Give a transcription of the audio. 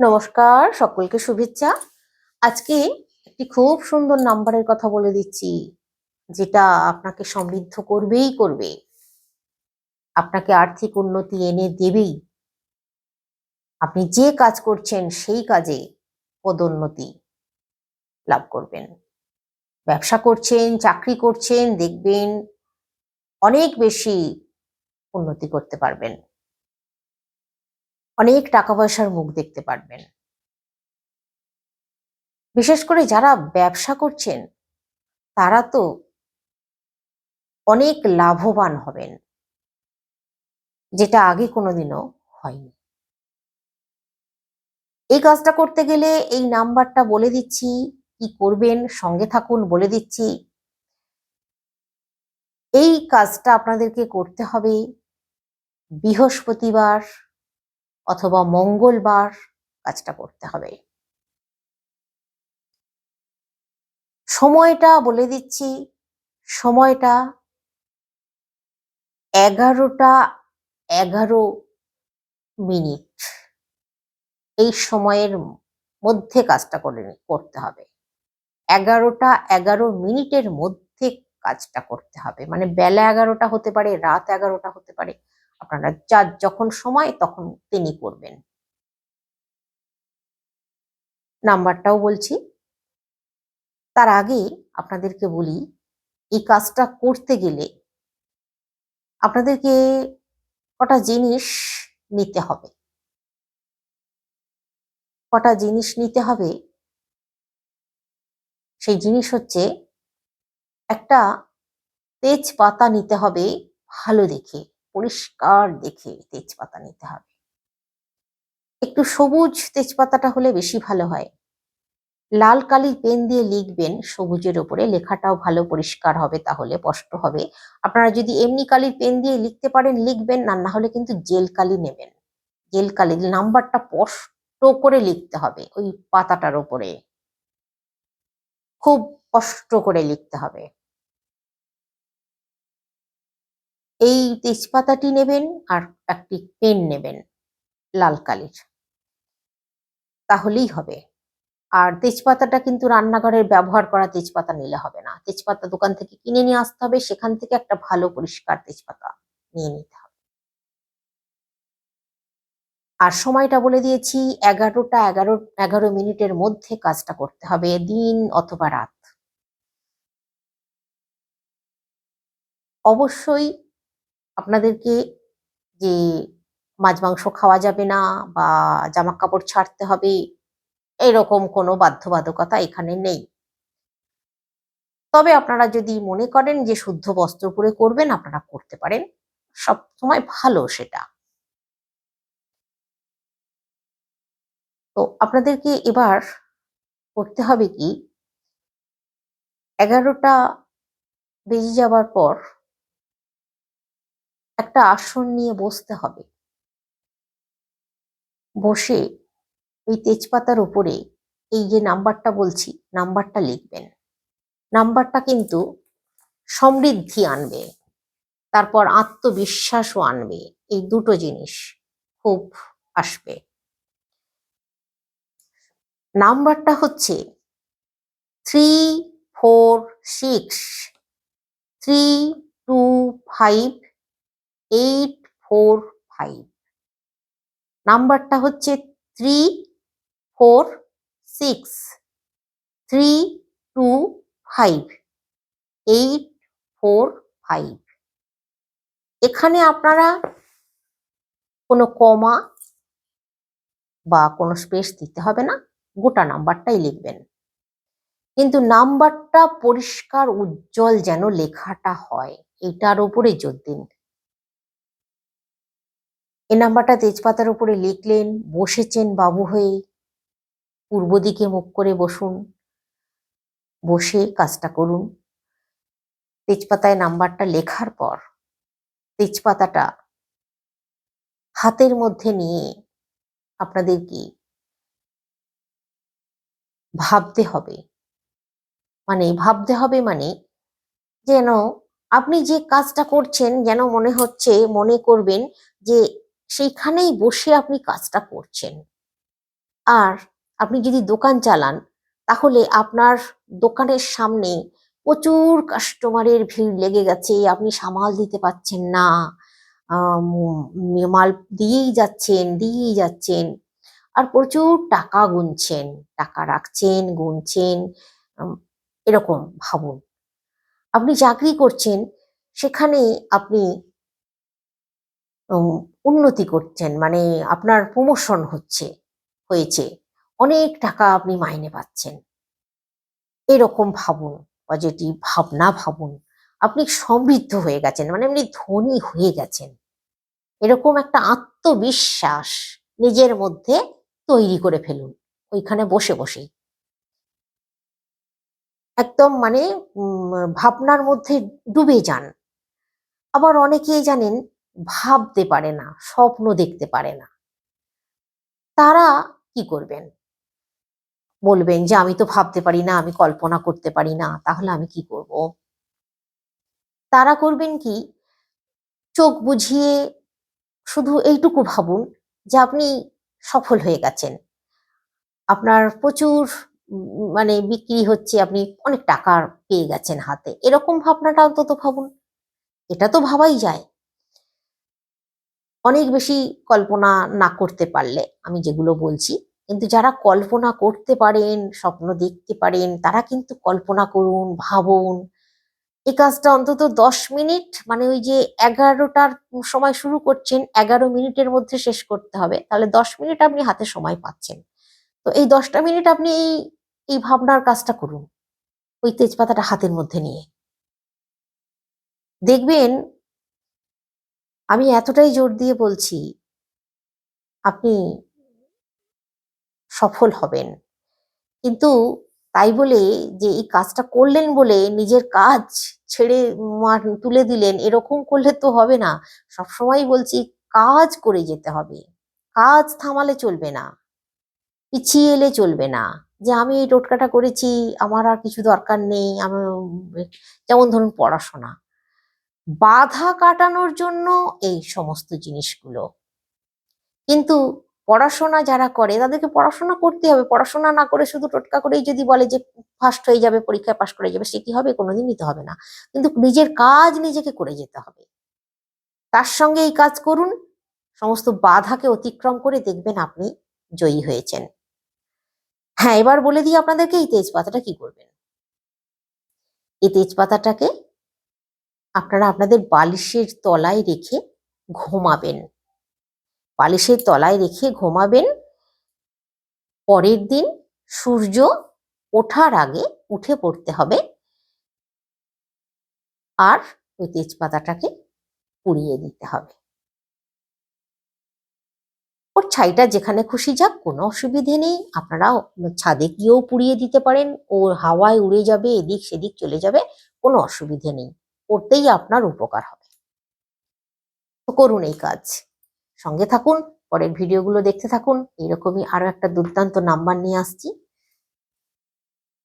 নমস্কার, সকলকে শুভেচ্ছা। আজকে একটি খুব সুন্দর নাম্বারের কথা বলে দিচ্ছি, যেটা আপনাকে সমৃদ্ধ করবেই করবে, আপনাকে আর্থিক উন্নতি এনে দেবেই। আপনি যে কাজ করছেন সেই কাজে পদোন্নতি লাভ করবেন। ব্যবসা করছেন, চাকরি করছেন, দেখবেন অনেক বেশি উন্নতি করতে পারবেন, অনেক টাকা পয়সার মুখ দেখতে পারবেন। বিশেষ করে যারা ব্যবসা করছেন তারা তো অনেক লাভবান হবেন, যেটা আগে কোনোদিনও হয়নি। এই কাজটা করতে গেলে এই নাম্বারটা বলে দিচ্ছি, কি করবেন সঙ্গে থাকুন, বলে দিচ্ছি। এই কাজটা আপনাদেরকে করতে হবে বৃহস্পতিবার অথবা মঙ্গলবার কাজটা করতে হবে। সময়টা বলে দিচ্ছি, সময়টা 11টা 11 মিনিট। এই সময়ের মধ্যে কাজটা করতে হবে। 11টা 11 মিনিটের মধ্যে কাজটা করতে হবে। মানে বেলা 11টা হতে পারে, রাত 11টা হতে পারে, আপনারা যার যখন সময় তখন তিনি করবেন। নাম্বারটাও বলছি। তার আগে আপনাদেরকে বলি, এই কাজটা করতে গেলে আপনাদেরকে কটা জিনিস নিতে হবে। কটা জিনিস নিতে হবে, সেই জিনিস হচ্ছে একটা তেজপাতা নিতে হবে, ভালো দেখে, পরিষ্কার দেখে তেজপাতা নিতে হবে। একটু সবুজ তেজপাতাটা হলে বেশি ভালো হয়। লাল কালির পেন দিয়ে লিখবেন সবুজের ওপরে, লেখাটাও ভালো পরিষ্কার হবে, তাহলে স্পষ্ট হবে। আপনারা যদি এমনি কালির পেন দিয়ে লিখতে পারেন লিখবেন, না হলে কিন্তু জেল কালি নেবেন। জেল কালি নাম্বারটা স্পষ্ট করে লিখতে হবে ওই পাতাটার ওপরে, খুব কষ্ট করে লিখতে হবে। এই তেজপাতাটি নেবেন আর একটি পেন নেবেন লাল কালির, তাহলেই হবে। আর তেজপাতাটা কিন্তু রান্নাঘরের ব্যবহার করা তেজপাতা নিলে হবে না, তেজপাতা দোকান থেকে কিনে নিয়ে আসতে হবে, সেখান থেকে একটা ভালো পরিষ্কার তেজপাতা নিয়ে নিতে হবে। আর সময়টা বলে দিয়েছি, 11টা 11 মিনিটের মধ্যে কাজটা করতে হবে, দিন অথবা রাত। অবশ্যই আপনাদেরকে যে মাছ মাংস খাওয়া যাবে না বা জামা কাপড় ছাড়তে হবে এরকম কোনো বাধ্যবাধকতা এখানে নেই। তবে আপনারা যদি মনে করেন যে শুদ্ধ বস্ত্র পরে করবেন, আপনারা করতে পারেন, সব সময় ভালো সেটা। তো আপনাদেরকে এবার করতে হবে কি, 11টা বেজে যাবার পর একটা আসন নিয়ে বসতে হবে। বসে ওই তেজপাতার উপরে এই যে নাম্বারটা বলছি, নাম্বারটা লিখবেন। নাম্বারটা কিন্তু সমৃদ্ধি আনবে, তারপর আত্মবিশ্বাসও আনবে। এই দুটো জিনিস খুব আসবে। নাম্বারটা হচ্ছে 346 325 845। নাম্বারটা হচ্ছে 346 325 845। এখানে আপনারা কোনো কমা বা কোনো স্পেস দিতে হবে না, গোটা নাম্বারটাই লিখবেন। কিন্তু নাম্বারটা পরিষ্কার উজ্জ্বল যেন লেখাটা হয়, এটার উপরে জোর দিন। এই নাম্বারটা তেজপাতার উপরে লিখলেন, বসেছেন বাবু হয়ে, পূর্ব দিকে মুখ করে বসুন, বসে কাজটা করুন। তেজপাতায় নাম্বারটা লেখার পর তেজপাতাটা হাতের মধ্যে নিয়ে আপনাদেরকে ভাবতে হবে। মানে যেন আপনি যে কাজটা করছেন যেন মনে করবেন যে সেইখানেই বসে আপনি কাজটা করছেন। আর আপনি যদি দোকান চালান তাহলে আপনার দোকানের সামনে প্রচুর কাস্টমারের ভিড় লেগে গেছে, আপনি সামাল দিতে পারছেন না, মাল দিয়েই যাচ্ছেন আর প্রচুর টাকা গুনছেন, টাকা রাখছেন গুনছেন। উম, এরকম ভাবুন। আপনি চাকরি করছেন, সেখানে আপনি উম, উন্নতি করছেন, মানে আপনার প্রমোশন হয়েছে, অনেক টাকা আপনি মাইনে পাচ্ছেন। এরকম ভাবুন, পজিটিভ ভাবনা ভাবুন। আপনি সমৃদ্ধ হয়ে গেছেন, মানে আপনি ধনী হয়ে গেছেন, এরকম একটা আত্মবিশ্বাস নিজের মধ্যে তৈরি করে ফেলুন ওইখানে বসে বসেই। একদম মানে ভাবনার মধ্যে ডুবে যান। আবার অনেকেই জানেন ভাবতে পারে না, স্বপ্ন দেখতে পারে না। তারা কি করবেন? বলবেন যে আমি তো ভাবতে পারি না, আমি কল্পনা করতে পারি না, তাহলে আমি কি করব? তারা করবেন কি, চোখ বুঝিয়ে শুধু এইটুকু ভাবুন যে আপনি সফল হয়ে গেছেন, আপনার প্রচুর মানে বিক্রি হচ্ছে, আপনি অনেক টাকা পেয়ে গেছেন হাতে, এরকম ভাবনাটা অন্তত ভাবুন। এটা তো ভাবাই যায়। অনেক বেশি কল্পনা না করতে পারলে আমি যেগুলো বলছি, কিন্তু যারা কল্পনা করতে পারেন, স্বপ্ন দেখতে পারেন, তারা কিন্তু কল্পনা করুন, ভাবুন। এই কাজটা অন্তত 10 মিনিট, মানে ওই যে 11টার সময় শুরু করছেন, 11 মিনিটের মধ্যে শেষ করতে হবে, তাহলে 10 মিনিট আপনি হাতে সময় পাচ্ছেন। তো এই 10টা মিনিট আপনি এই ভাবনার কাজটা করুন, ওই তেজপাতাটা হাতের মধ্যে নিয়ে। দেখবেন, আমি এতটাই জোর দিয়ে বলছি, আপনি সফল হবেন। কিন্তু তাই বলে যে এই কাজটা করলেন বলে নিজের কাজ ছেড়ে তুলে দিলেন, এরকম করলে তো হবে না। সবসময় বলছি, কাজ করে যেতে হবে, কাজ থামালে চলবে না, পিছিয়ে এলে চলবে না। যে আমি এই টোটকাটা করেছি, আমার আর কিছু দরকার নেই। আমি যেমন ধরুন পড়াশোনা, বাধা কাটানোর জন্য এই সমস্ত জিনিসগুলো। কিন্তু পড়াশোনা যারা করে তাদেরকে পড়াশোনা করতে হবে, পড়াশোনা না করে শুধু টোটকা করেই যদি বলে যে ফার্স্ট হয়ে যাবে, পরীক্ষায় পাশ করে যাবে, সে কি হবে? কোনোদিনই তো হবে না। কিন্তু নিজের কাজ নিজেকে করে যেতে হবে। তার সঙ্গে এই কাজ করুন, সমস্ত বাধাকে অতিক্রম করে দেখবেন আপনি জয়ী হয়েছেন। হ্যাঁ, এবার বলে দিই আপনাদেরকে এই তেজপাতাটা কি করবেন। এই তেজপাতাটাকে আপনারা আপনাদের বালিশের তলায় রেখে ঘুমাবেন, বালিশের তলায় রেখে ঘুমাবেন। পরের দিন সূর্য ওঠার আগে উঠে পড়তে হবে, আর ওই তেজপাতাটাকে পুড়িয়ে দিতে হবে। ওর ছাইটা যেখানে খুশি যাক, কোনো অসুবিধে নেই। আপনারা ছাদে গিয়েও পুড়িয়ে দিতে পারেন, ও হাওয়ায় উড়ে যাবে, এদিক সেদিক চলে যাবে, কোনো অসুবিধে নেই। করতেই আপনার উপকার হবে। তো করুন এই কাজ, সঙ্গে থাকুন, পরের ভিডিওগুলো দেখতে থাকুন। এইরকমই আরো একটা দুর্দান্ত নাম্বার নিয়ে আসছি।